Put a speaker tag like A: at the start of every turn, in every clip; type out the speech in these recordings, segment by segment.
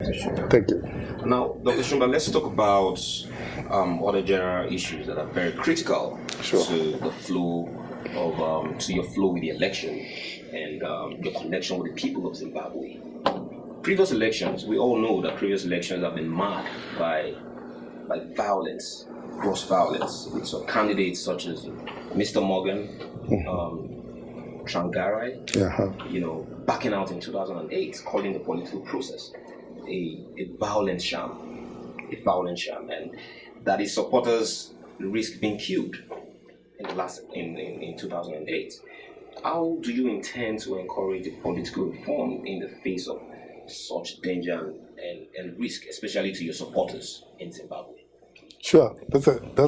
A: Thank you.
B: Now, Dr. Shumba, let's talk about other general issues that are very critical to the flow of to your flow with the election and your connection with the people of Zimbabwe. Previous elections, we all know that previous elections have been marked by violence, gross violence, with some candidates such as Mr. Morgan, Trangarai, backing out in 2008, calling the political process a violent sham, and that his supporters risk being killed in 2008. How do you intend to encourage the political reform in the face of such danger and risk, especially to your supporters in Zimbabwe?
A: Sure, that's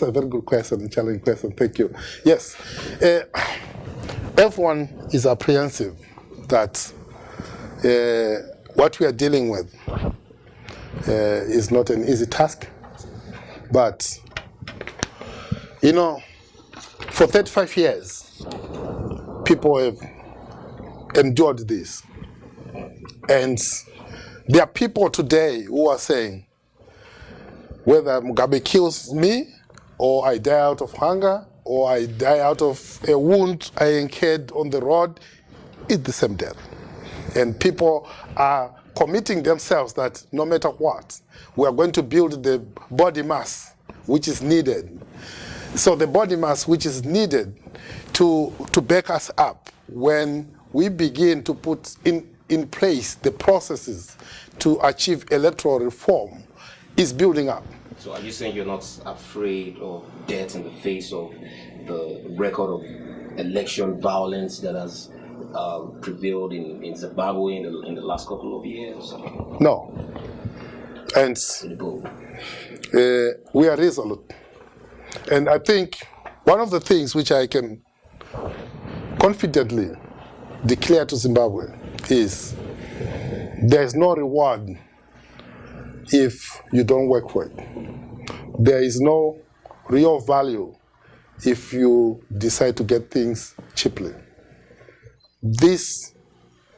A: a very good question, a challenging question. Thank you. Yes, everyone is apprehensive that what we are dealing with is not an easy task, but for 35 years, people have endured this, and there are people today who are saying, whether Mugabe kills me, or I die out of hunger, or I die out of a wound I incurred on the road, it's the same death. And people are committing themselves that no matter what, we are going to build the body mass which is needed. So the body mass which is needed to back us up when we begin to put in place the processes to achieve electoral reform is building up.
B: So are you saying you're not afraid of death in the face of the record of election violence that has prevailed in Zimbabwe in the last couple of years?
A: No. And we are resolute. And I think one of the things which I can confidently declare to Zimbabwe is there is no reward if you don't work for it. There is no real value if you decide to get things cheaply. This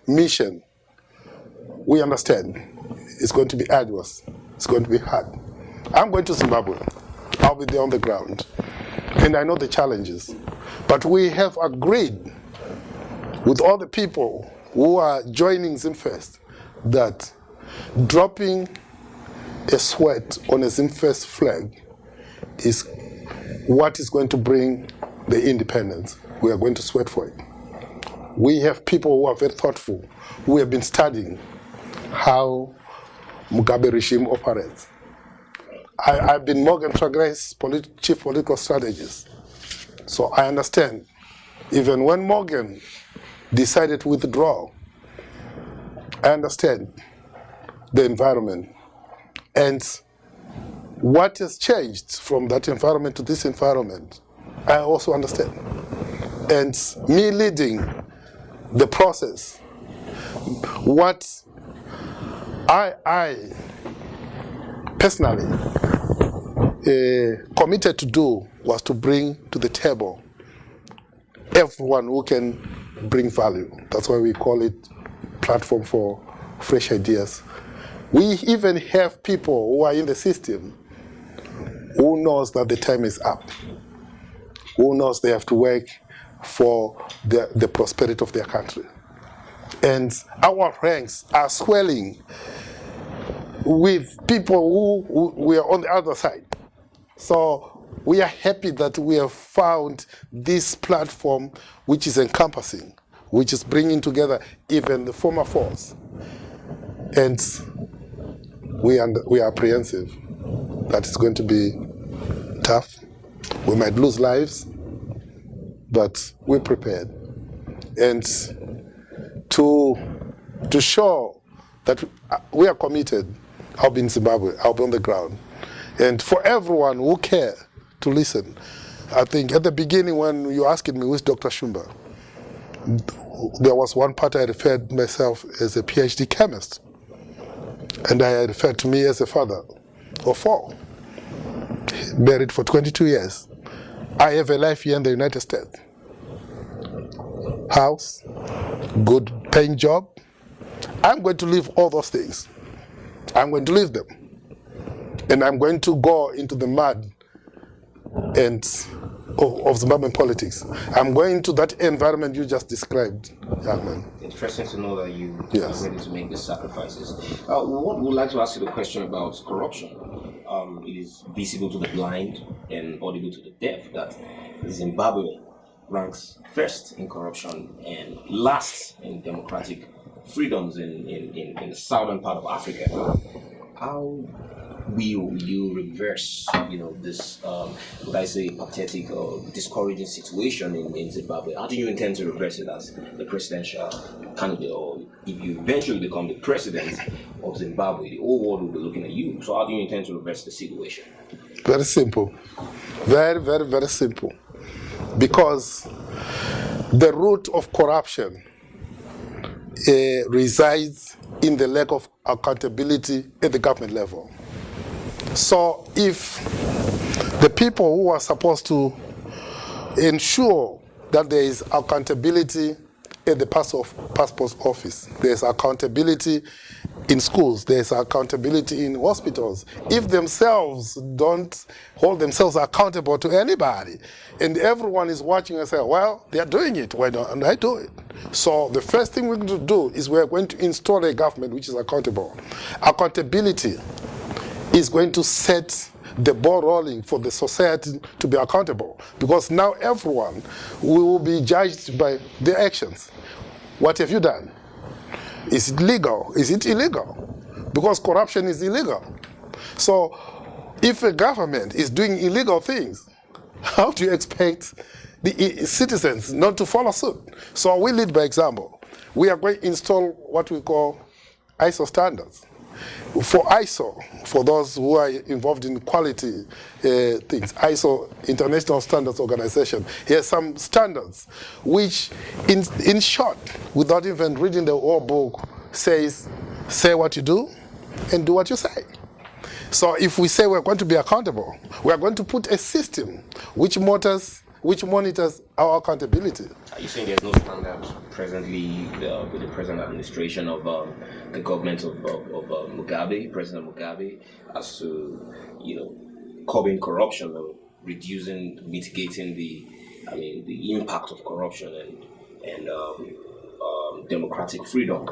A: mission, we understand, is going to be arduous. It's going to be hard. I'm going to Zimbabwe. I'll be there on the ground. And I know the challenges. But we have agreed with all the people who are joining Zimfirst that dropping a sweat on a Zimfirst flag is what is going to bring the independence. We are going to sweat for it. We have people who are very thoughtful, who have been studying how Mugabe regime operates. I've been Morgan Trangarai's chief political strategist. So I understand, even when Morgan decided to withdraw, I understand the environment. And what has changed from that environment to this environment, I also understand. And me leading the process, what I personally committed to do was to bring to the table everyone who can bring value. That's why we call it Platform for Fresh Ideas. We even have people who are in the system who knows that the time is up, who knows they have to work for the prosperity of their country. And our ranks are swelling with people who we are on the other side. So we are happy that we have found this platform which is encompassing, which is bringing together even the former force. And we are apprehensive that it's going to be tough. We might lose lives, but we're prepared. And to show that we are committed, I'll be in Zimbabwe, I'll be on the ground. And for everyone who care to listen, I think at the beginning when you asked me, who's Dr. Shumba? There was one part I referred myself as a PhD chemist. And I referred to me as a father of 4, married for 22 years. I have a life here in the United States. House, good paying job. I'm going to leave all those things I'm going to leave them. And I'm going to go into the mud and of Zimbabwean politics. I'm going to that environment you just described, young man.
B: Interesting to know that you
A: Yes.
B: are ready to make these sacrifices. What would like to ask you the question about corruption. It is visible to the blind and audible to the deaf that Zimbabwe ranks first in corruption and last in democratic freedoms in the southern part of Africa. How will you reverse, this, would I say, pathetic or discouraging situation in Zimbabwe? How do you intend to reverse it as the presidential candidate, or if you eventually become the president of Zimbabwe, the whole world will be looking at you. So how do you intend to reverse the situation?
A: Very simple. Very, very, very simple. Because the root of corruption resides in the lack of accountability at the government level. So if the people who are supposed to ensure that there is accountability at the passport office, there's accountability in schools, there's accountability in hospitals, if themselves don't hold themselves accountable to anybody, and everyone is watching and say, well, they're doing it, why don't I do it? So the first thing we're going to do is we're going to install a government which is accountable. Accountability is going to set the ball rolling for the society to be accountable, because now everyone will be judged by their actions. What have you done? Is it legal? Is it illegal? Because corruption is illegal. So if a government is doing illegal things, how do you expect the citizens not to follow suit? So we lead by example. We are going to install what we call ISO standards. For ISO, for those who are involved in quality things, ISO, International Standards Organization, here's some standards which, in short, without even reading the whole book, says, say what you do and do what you say. So if we say we're going to be accountable, we're going to put a system which monitors our accountability.
B: Are you saying there's no standard presently with the present administration of the government of Mugabe, President Mugabe, as to curbing corruption or mitigating the impact of corruption and democratic freedom,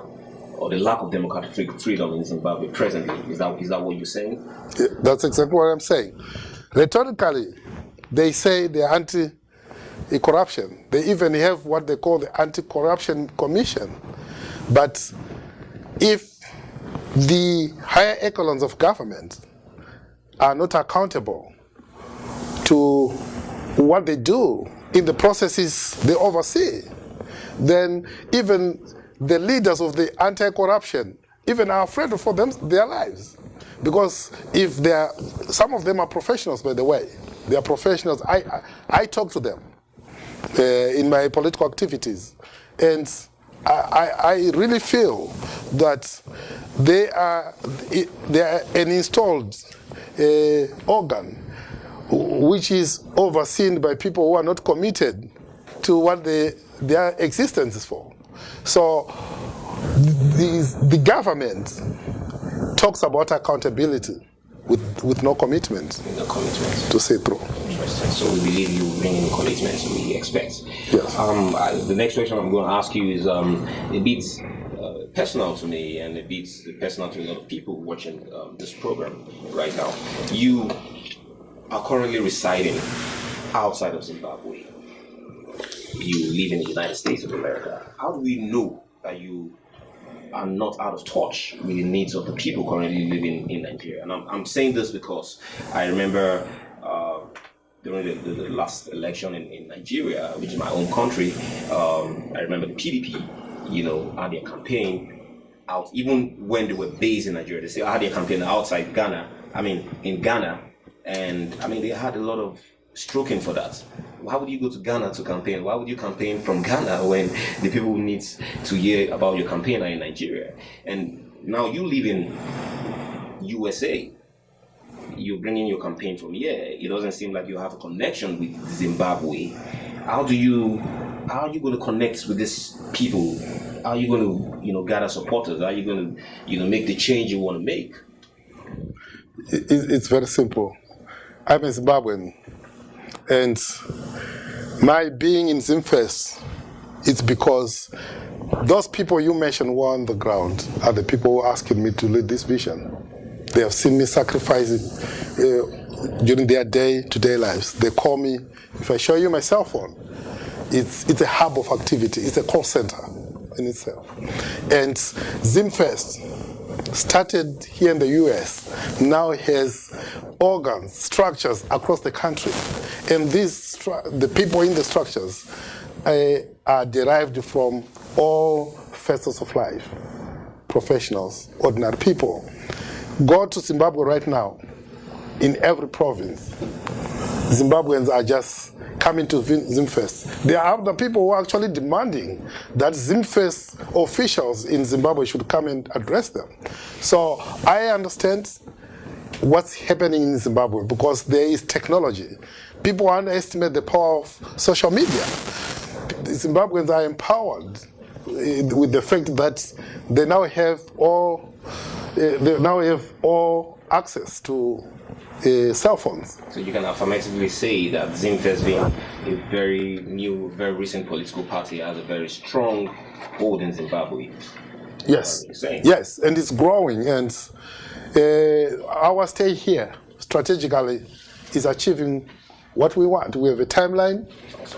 B: or the lack of democratic freedom in Zimbabwe presently? Is that what you're saying?
A: Yeah, that's exactly what I'm saying. Rhetorically, they say they're anti-corruption. They even have what they call the Anti-Corruption Commission. But if the higher echelons of government are not accountable to what they do in the processes they oversee, then even the leaders of the anti-corruption even are afraid for their lives. Because if some of them are professionals, by the way. They are professionals. I talk to them in my political activities, and I really feel that they are an installed organ which is overseen by people who are not committed to what their existence is for. So the government talks about accountability with no commitment.
B: No commitment.
A: To see through.
B: Interesting. So we believe you bring in commitment, we expect.
A: Yes.
B: The next question I'm going to ask you is a bit personal to me, and a bit personal to a lot of people watching this program right now. You are currently residing outside of Zimbabwe. You live in the United States of America. How do we know that you are not out of touch with the needs of the people currently living in Nigeria? And I'm saying this because I remember during the last election in Nigeria, which is my own country, I remember the PDP, had their campaign out, even when they were based in Nigeria. They still had their campaign outside Ghana, in Ghana, and they had a lot of stroking for that. Why would you go to Ghana to campaign? Why would you campaign from Ghana when the people who need to hear about your campaign are in Nigeria? And now you live in USA. You're bringing your campaign from here. It doesn't seem like you have a connection with Zimbabwe. How are you going to connect with these people? How are you going to, gather supporters? How are you going to, make the change you want to make?
A: It's very simple. I'm a Zimbabwean, and my being in Zimfirst, it's because those people you mentioned who are on the ground are the people who are asking me to lead this vision. They have seen me sacrificing during their day-to-day lives. They call me, if I show you my cell phone, it's a hub of activity, it's a call center in itself. And Zimfirst started here in the US, now has organs, structures across the country. And the people in the structures are derived from all facets of life, professionals, ordinary people. Go to Zimbabwe right now, in every province, Zimbabweans are just coming to Zimfirst. There are other people who are actually demanding that Zimfirst officials in Zimbabwe should come and address them. So I understand what's happening in Zimbabwe because there is technology. People underestimate the power of social media. The Zimbabweans are empowered with the fact that they now have all access to cell phones.
B: So you can affirmatively say that Zimfirst, being a very new, very recent political party, has a very strong hold in Zimbabwe.
A: Yes, yes, and it's growing. And our stay here strategically is achieving what we want. We have a timeline,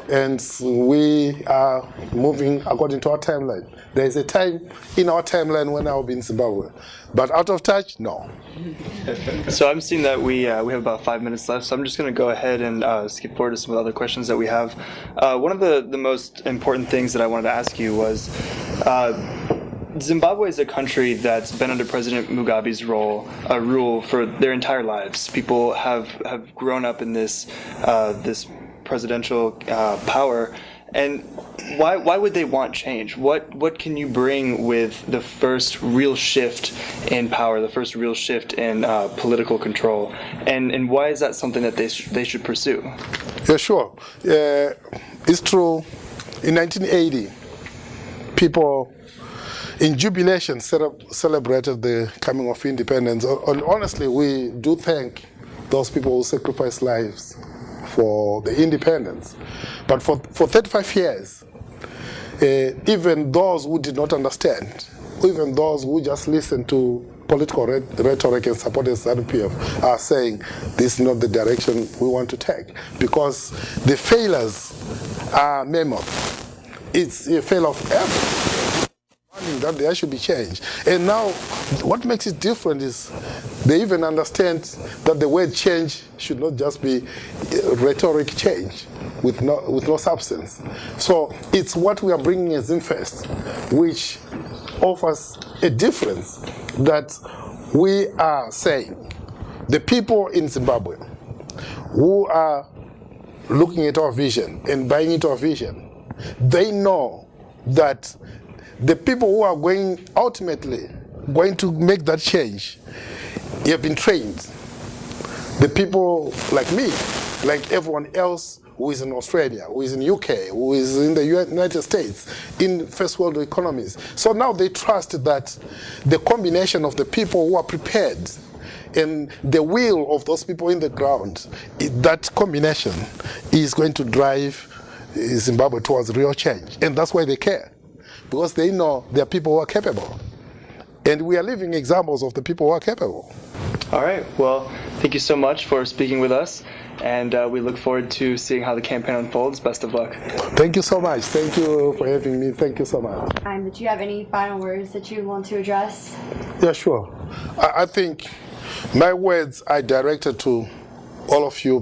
A: and we are moving according to our timeline. There is a time in our timeline when I will be in Zimbabwe, but out of touch, no.
C: So I'm seeing that we have about 5 minutes left, so I'm just going to go ahead and skip forward to some of the other questions that we have. One of the most important things that I wanted to ask you was, Zimbabwe is a country that's been under President Mugabe's rule for their entire lives. People have grown up in this presidential power, and why would they want change? What can you bring with the first real shift in power, the first real shift in political control, and why is that something that they should pursue?
A: Yeah, sure. It's true. In 1980, people in jubilation celebrated the coming of independence. And honestly, we do thank those people who sacrificed lives for the independence. But for 35 years, even those who did not understand, even those who just listened to political rhetoric and supported ZANU-PF are saying this is not the direction we want to take, because the failures are mammoth. It's a failure of everything. That there should be change. And now, what makes it different is they even understand that the word change should not just be rhetoric change with no substance. So it's what we are bringing as Zimfirst, which offers a difference that we are saying the people in Zimbabwe who are looking at our vision and buying into our vision, they know that the people who are ultimately going to make that change have been trained. The people like me, like everyone else who is in Australia, who is in UK, who is in the United States, in first world economies. So now they trust that the combination of the people who are prepared and the will of those people in the ground, that combination is going to drive Zimbabwe towards real change. And that's why they care. Because they know there are people who are capable. And we are living examples of the people who are capable.
C: All right. Well, thank you so much for speaking with us. And we look forward to seeing how the campaign unfolds. Best of luck.
A: Thank you so much. Thank you for having me. Thank you so much.
D: Do you have any final words that you want to address?
A: Yeah, sure. I think my words are directed to all of you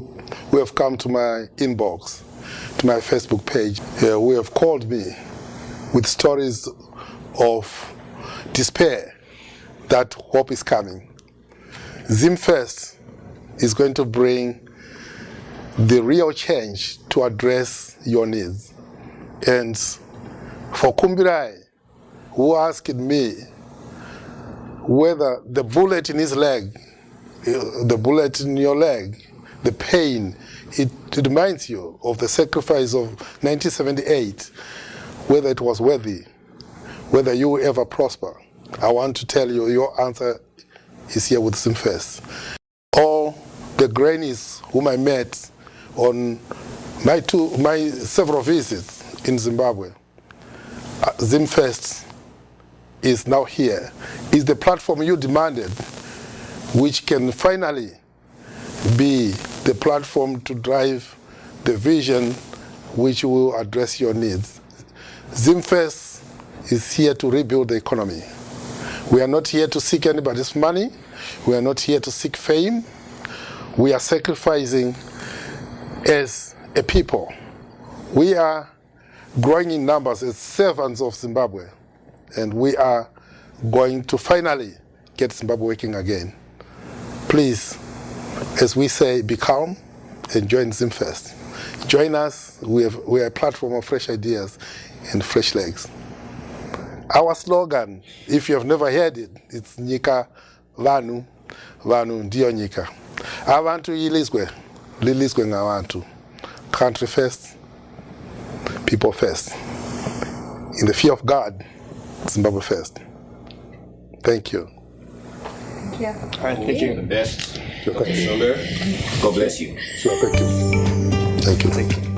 A: who have come to my inbox, to my Facebook page, who have called me with stories of despair that hope is coming. Zimfirst is going to bring the real change to address your needs. And for Kumbirai, who asked me whether the bullet in his leg, the bullet in your leg, the pain, it reminds you of the sacrifice of 1978, whether it was worthy, whether you will ever prosper. I want to tell you your answer is here with Zimfirst. all the grannies whom I met on my several visits in Zimbabwe. Zimfirst is now here. It's the platform you demanded, which can finally be the platform to drive the vision which will address your needs. Zimfirst is here to rebuild the economy. We are not here to seek anybody's money. We are not here to seek fame. We are sacrificing as a people. We are growing in numbers as servants of Zimbabwe, and we are going to finally get Zimbabwe working again. Please, as we say, be calm and join Zimfirst. Join us. We are a platform of fresh ideas and fresh legs. Our slogan, if you have never heard it, it's Nyika Vanu, Vanu Ndio Nyika. Abantu ilizwe, lilizwe ngabantu. Country first, people first. In the fear of God, Zimbabwe first. Thank you.
D: Thank you.
C: All right, thank you.
B: The best. Dr. Shumba. God bless you.
A: Sure, thank you. Thank you.